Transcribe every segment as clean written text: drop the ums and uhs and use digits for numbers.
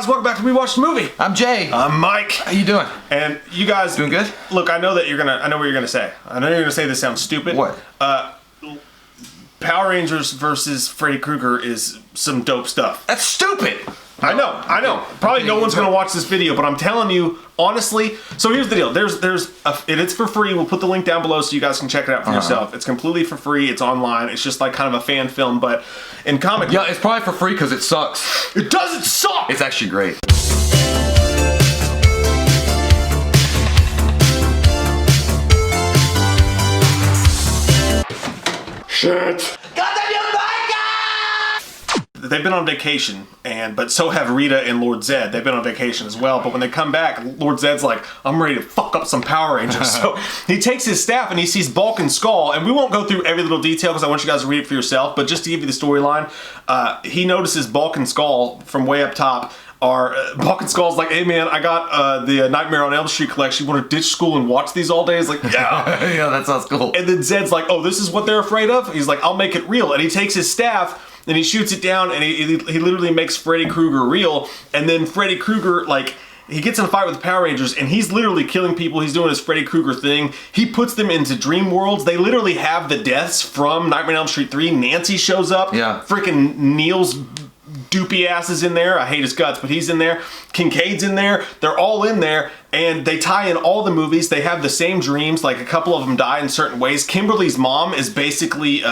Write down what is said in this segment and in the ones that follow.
guys, welcome back to We Watched the Movie. I'm Jay. I'm Mike. How you doing? And you guys doing good? Look, I know what you're gonna say. I know you're gonna say this sounds stupid. What? Power Rangers versus Freddy Krueger is some dope stuff. That's stupid. I know. Probably no one's gonna watch this video, but I'm telling you, honestly. So here's the deal. It's for free. We'll put the link down below so you guys can check it out for yourself. It's completely for free. It's online. It's just like kind of a fan film, but in comic. Yeah, it's probably for free because it sucks. It doesn't suck. It's actually great. Shit. They've been on vacation, but so have Rita and Lord Zed. They've been on vacation as well. But when they come back, Lord Zed's like, I'm ready to fuck up some Power Rangers. So he takes his staff and he sees Bulk and Skull. And we won't go through every little detail because I want you guys to read it for yourself. But just to give you the storyline, he notices Bulk and Skull from way up top. Bulk and Skull's like, hey man, I got the Nightmare on Elm Street collection. You want to ditch school and watch these all day? He's like, yeah. Yeah, that sounds cool. And then Zed's like, oh, this is what they're afraid of? He's like, I'll make it real. And he takes his staff and he shoots it down and he literally makes Freddy Krueger real. And then Freddy Krueger, like, he gets in a fight with the Power Rangers and he's literally killing people. He's doing his Freddy Krueger thing. He puts them into dream worlds. They literally have the deaths from Nightmare on Elm Street 3. Nancy shows up. Yeah. Freaking Neil's doopy ass is in there. I hate his guts, but he's in there. Kincaid's in there. They're all in there, and they tie in all the movies. They have the same dreams. Like, a couple of them die in certain ways. Kimberly's mom is basically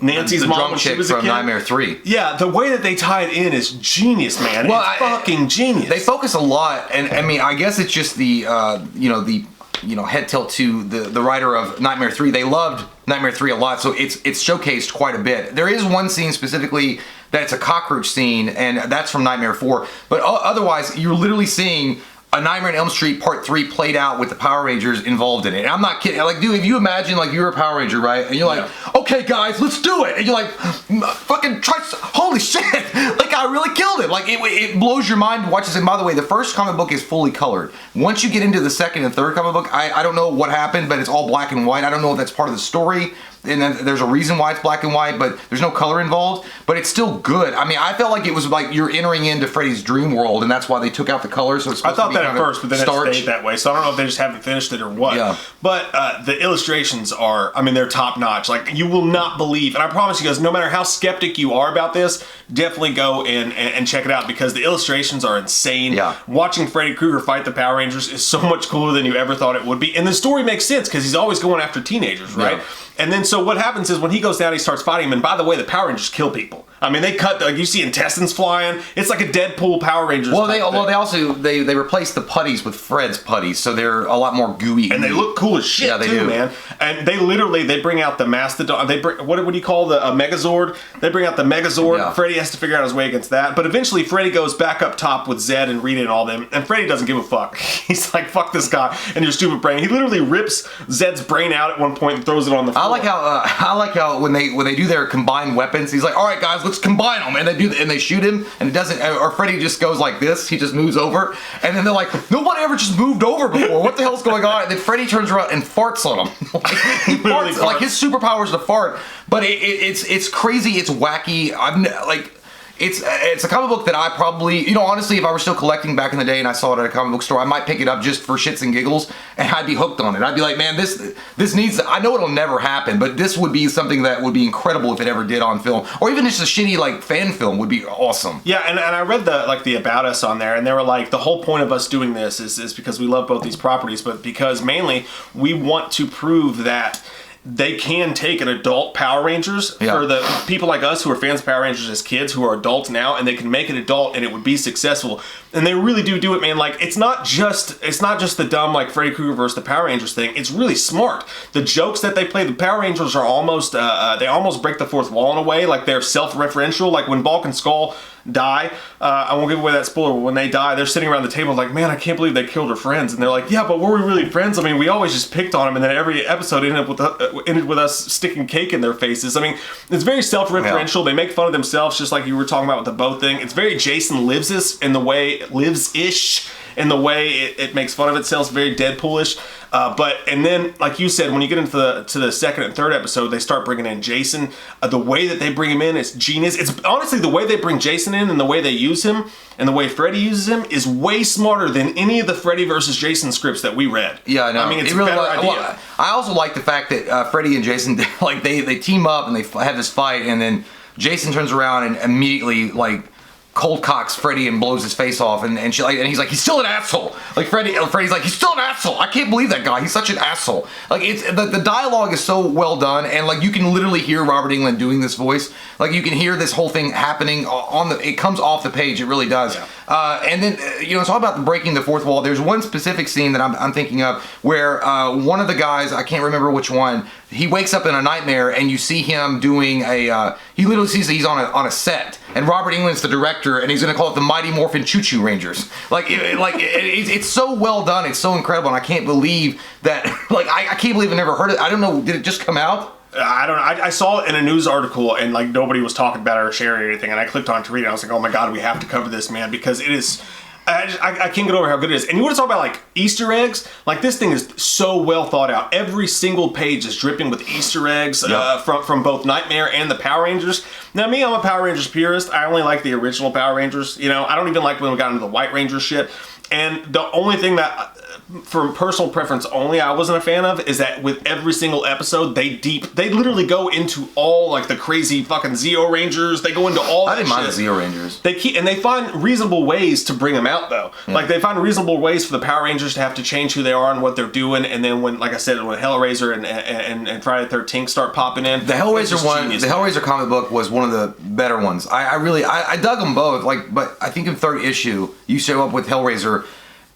Nancy's mom when she was a kid. From Nightmare 3. Yeah, the way that they tie it in is genius, man. Well, it's fucking genius. They focus a lot, and I mean, I guess it's just the head tilt to the writer of Nightmare 3. They loved Nightmare 3 a lot, so it's showcased quite a bit. There is one scene specifically that's a cockroach scene, and that's from Nightmare 4. But otherwise, you're literally seeing a Nightmare on Elm Street Part 3 played out with the Power Rangers involved in it. And I'm not kidding. Like, dude, if you imagine, like, you're a Power Ranger, right? And you're like, okay, guys, let's do it. And you're like, fucking holy shit. Like, I really killed it. Like, it blows your mind to watch this. And by the way, the first comic book is fully colored. Once you get into the second and third comic book, I don't know what happened, but it's all black and white. I don't know if that's part of the story. And then there's a reason why it's black and white, but there's no color involved. But it's still good. I mean, I felt like it was like you're entering into Freddy's dream world, and that's why they took out the colors. So it's supposed I thought to be that at first, but then it stayed that way. So I don't know if they just haven't finished it or what. Yeah. But the illustrations are, I mean, they're top notch. Like, you will not believe, and I promise you guys, no matter how skeptic you are about this, definitely go and check it out because the illustrations are insane. Yeah. Watching Freddy Krueger fight the Power Rangers is so much cooler than you ever thought it would be. And the story makes sense because he's always going after teenagers, right? Yeah. And then so what happens is when he goes down, he starts fighting him. And by the way, the Power Rangers kill people. I mean, they cut, like, you see intestines flying. It's like a Deadpool Power Rangers. Well, they also replaced the putties with Fred's putties, so they're a lot more gooey. And they look cool as shit, too, man. And they bring out the Mastodon. What do you call a Megazord? They bring out the Megazord. Yeah. Freddy has to figure out his way against that. But eventually, Freddy goes back up top with Zed and Rita and all them. And Freddy doesn't give a fuck. He's like, fuck this guy and your stupid brain. He literally rips Zed's brain out at one point and throws it on the floor. I like how when they do their combined weapons, he's like, all right, guys, let's combine them. And they shoot him, and it doesn't, or Freddy just goes like this. He just moves over. And then they're like, nobody ever just moved over before. What the hell's going on? And then Freddy turns around and farts on him. He farts. Like, his superpower is to fart. But it's crazy. It's wacky. It's a comic book that I probably, honestly, if I were still collecting back in the day and I saw it at a comic book store, I might pick it up just for shits and giggles, and I'd be hooked on it. I'd be like, man, this needs, I know it'll never happen, but this would be something that would be incredible if it ever did on film, or even just a shitty, like, fan film would be awesome. Yeah, and I read the About Us on there, and they were like, the whole point of us doing this is because we love both these properties, but because mainly we want to prove that they can take an adult Power Rangers for the people like us who are fans of Power Rangers as kids who are adults now, and they can make it adult and it would be successful. And they really do it, man. Like, it's not just the dumb, like, Freddy Krueger versus the Power Rangers thing. It's really smart. The jokes that they play, the Power Rangers are almost they almost break the fourth wall in a way. Like, they're self-referential. Like, when Bulk and Skull die, I won't give away that spoiler, but when they die, they're sitting around the table like, man, I can't believe they killed her friends. And they're like, yeah, but were we really friends? I mean, we always just picked on them, and then every episode ended with us sticking cake in their faces. I mean, it's very self-referential. Yeah. They make fun of themselves, just like you were talking about with the bow thing. It's very Jason Lives-ish in the way it makes fun of itself. It's very Deadpool-ish. And then, like you said, when you get into the second and third episode, they start bringing in Jason. The way that they bring him in is genius. It's honestly the way they bring Jason in and the way they use him and the way Freddy uses him is way smarter than any of the Freddy versus Jason scripts that we read. Yeah, I know. I mean, it's a better idea. Well, I also like the fact that Freddy and Jason, like they team up and they have this fight, and then Jason turns around and immediately like cold cocks Freddy and blows his face off, and he's like, he's still an asshole. Like Freddy's like, he's still an asshole. I can't believe that guy. He's such an asshole. Like it's the dialogue is so well done, and like you can literally hear Robert Englund doing this voice. Like you can hear this whole thing happening it comes off the page. It really does. Yeah. And then it's all about breaking the fourth wall. There's one specific scene that I'm thinking of where one of the guys, I can't remember which one, he wakes up in a nightmare and you see him doing he literally sees that he's on a set, and Robert Englund's the director, and he's gonna call it the Mighty Morphin Choo Choo Rangers. It's so well done, it's so incredible, and I can't believe that. Like I can't believe I never heard it. I don't know, did it just come out? I don't know. I saw it in a news article, and like nobody was talking about it or sharing anything. And I clicked on it to read it. I was like, "Oh my god, we have to cover this, man!" Because it is. I can't get over how good it is. And you want to talk about like Easter eggs? Like this thing is so well thought out. Every single page is dripping with Easter eggs from both Nightmare and the Power Rangers. Now, me, I'm a Power Rangers purist. I only like the original Power Rangers. I don't even like when we got into the White Ranger shit. And the only thing that, for personal preference only, I wasn't a fan of is that with every single episode, they literally go into all like the crazy fucking Zeo Rangers. They go into all that shit. I didn't mind the Zeo Rangers. They find reasonable ways to bring them out though. Yeah. Like they find reasonable ways for the Power Rangers to have to change who they are and what they're doing. And then when, like I said, when Hellraiser and Friday the 13th start popping in, the Hellraiser one, the Hellraiser comic book was one of the better ones. I dug them both. But I think in third issue you show up with Hellraiser,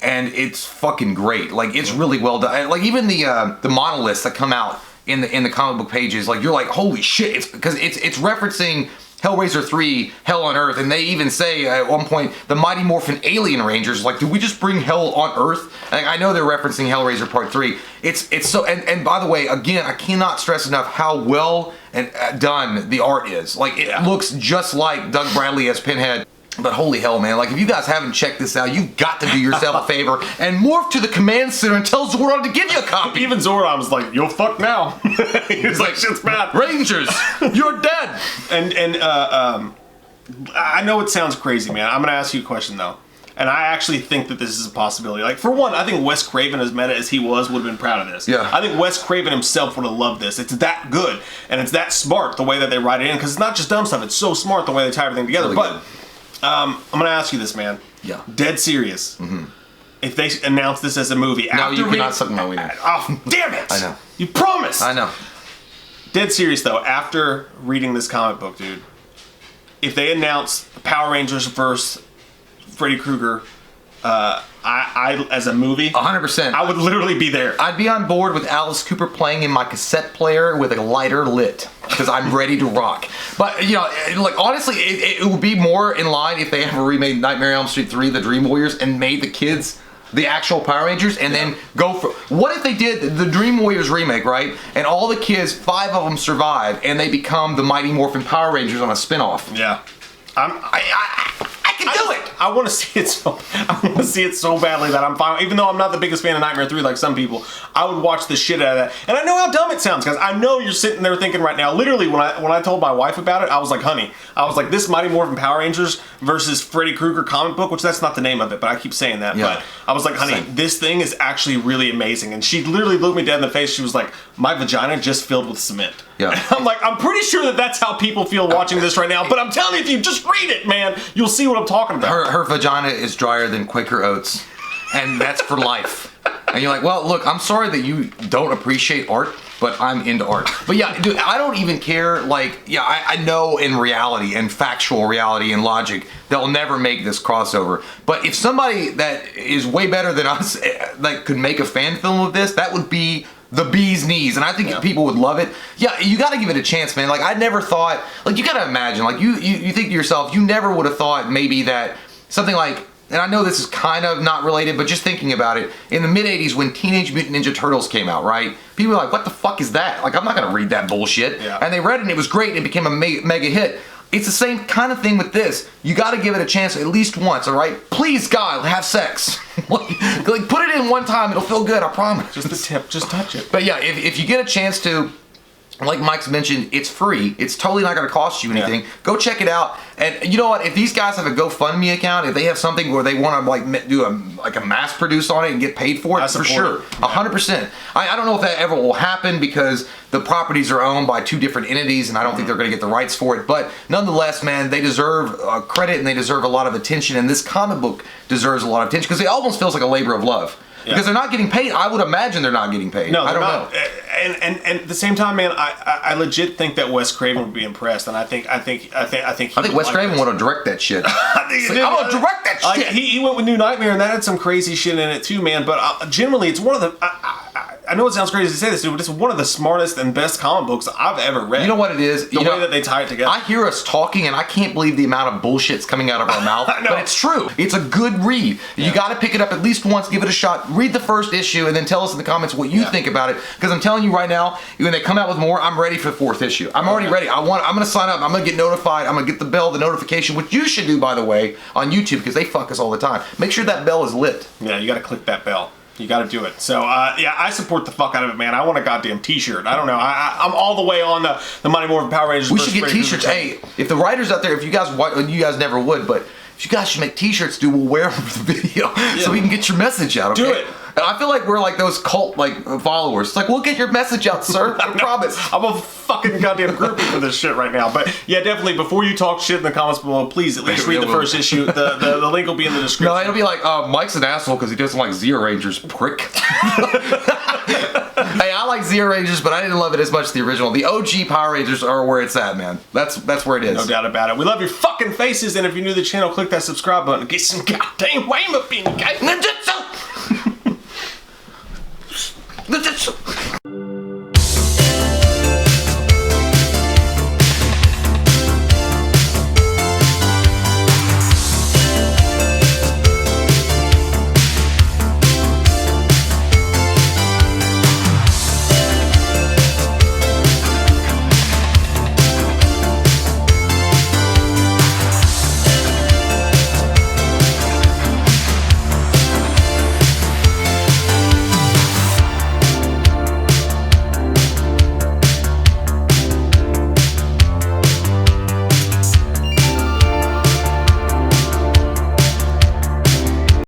and it's fucking great. Like it's really well done. Like even the monoliths that come out in the comic book pages, like you're like, holy shit! It's because it's referencing Hellraiser 3, Hell on Earth, and they even say at one point the Mighty Morphin Alien Rangers. Like, did we just bring Hell on Earth? And I know they're referencing Hellraiser Part 3. It's so. And by the way, again, I cannot stress enough how well and done the art is. Like it looks just like Doug Bradley as Pinhead. But holy hell, man, like if you guys haven't checked this out, you've got to do yourself a favor and morph to the command center and tell Zordon to give you a copy. Even Zordon was like, you're fucked now. He's like, shit's bad. Rangers, you're dead. And I know it sounds crazy, man. I'm going to ask you a question, though. And I actually think that this is a possibility. Like, for one, I think Wes Craven, as meta as he was, would have been proud of this. Yeah. I think Wes Craven himself would have loved this. It's that good, and it's that smart, the way that they write it in, because it's not just dumb stuff. It's so smart, the way they tie everything together. Really but... good. I'm gonna ask you this, man. Yeah. Dead serious. Mm-hmm. If they announce this as a movie, no, you cannot suck my wiener. Oh, damn it! I know. You promised. I know. Dead serious though. After reading this comic book, dude, if they announce Power Rangers versus Freddy Krueger, I as a movie, 100%, I would literally be there. I'd be on board with Alice Cooper playing in my cassette player with a lighter lit because I'm ready to rock. But like honestly, it would be more in line if they ever remade Nightmare on Elm Street 3, The Dream Warriors, and made the kids the actual Power Rangers, and then go for. What if they did the Dream Warriors remake, right? And all the kids, 5 of them survive, and they become the Mighty Morphin Power Rangers on a spinoff. Yeah. I can do it. I want to see it so. I want to see it so badly that I'm fine. Even though I'm not the biggest fan of Nightmare 3 like some people, I would watch the shit out of that. And I know how dumb it sounds, guys. I know you're sitting there thinking right now. Literally, when I told my wife about it, I was like, honey, I was like, this Mighty Morphin Power Rangers versus Freddy Krueger comic book, which that's not the name of it, but I keep saying that. Yeah. But I was like, honey, this thing is actually really amazing. And she literally looked me dead in the face. She was like, my vagina just filled with cement. Yeah. And I'm like, I'm pretty sure that that's how people feel watching this right now. But I'm telling you, if you just read it, man, you'll see what I'm talking about. Her vagina is drier than Quaker Oats, and that's for life. And you're like, well, look, I'm sorry that you don't appreciate art, but I'm into art. But yeah, dude, I don't even care. Like, yeah, I know in reality and factual reality and logic, they'll never make this crossover. But if somebody that is way better than us, like, could make a fan film of this, that would be the bee's knees, and I think people would love it. Yeah, you got to give it a chance, man. Like, I never thought, like, you got to imagine, like, you think to yourself, you never would have thought maybe that something like, and I know this is kind of not related, but just thinking about it, in the mid-'80s when Teenage Mutant Ninja Turtles came out, right? People were like, what the fuck is that? Like, I'm not going to read that bullshit. Yeah. And they read it, and it was great, and it became a mega hit. It's the same kind of thing with this. You got to give it a chance at least once, all right? Please, God, have sex. like put it in one time. It'll feel good, I promise. Just the tip. Just touch it. But yeah, if you get a chance to, like Mike's mentioned, it's free. It's totally not going to cost you anything. Yeah. Go check it out. And you know what? If these guys have a GoFundMe account, if they have something where they want to like do a mass produce on it and get paid for it, for sure, 100%. I don't know if that ever will happen because the properties are owned by two different entities, and I don't think they're going to get the rights for it. But nonetheless, man, they deserve credit and they deserve a lot of attention. And this comic book deserves a lot of attention because it almost feels like a labor of love. Yeah. Because they're not getting paid. I would imagine they're not getting paid. No, I don't know. And at the same time, man, I legit think that Wes Craven would be impressed, and I think Wes Craven would direct that shit. I'm gonna direct that shit. He went with New Nightmare, and that had some crazy shit in it too, man. But generally, it's one of the. I know it sounds crazy to say this, dude, but it's one of the smartest and best comic books I've ever read. You know what it is? The way that they tie it together. I hear us talking, and I can't believe the amount of bullshit's coming out of our mouth. But it's true. It's a good read. Yeah. You got to pick it up at least once, give it a shot, read the first issue, and then tell us in the comments what you think about it. Because I'm telling you right now, when they come out with more, I'm ready for the fourth issue. I'm already ready. I'm going to sign up. I'm going to get notified. I'm going to get the bell, the notification, which you should do, by the way, on YouTube, because they fuck us all the time. Make sure that bell is lit. Yeah, you got to click that bell. You got to do it. So, yeah, I support the fuck out of it, man. I want a goddamn t-shirt. I don't know. I'm all the way on the Mighty Morphin Power Rangers. We should get t-shirts. Hey, if the writers out there, if you guys never would, but if you guys should make t-shirts, dude, we'll wear them for the video so we can get your message out, okay? Do it. And I feel like we're like those cult followers. It's like, we'll get your message out, sir. I promise. I'm a fucking goddamn groupie for this shit right now. But yeah, definitely, before you talk shit in the comments below, please at least read the first issue. The link will be in the description. No, it'll be like, Mike's an asshole because he doesn't like Zeo Rangers, prick. Hey, I like Zeo Rangers, but I didn't love it as much as the original. The OG Power Rangers are where it's at, man. That's where it is. No doubt about it. We love your fucking faces, and if you're new to the channel, click that subscribe button and get some goddamn wham up in, guys. Ninjutsu!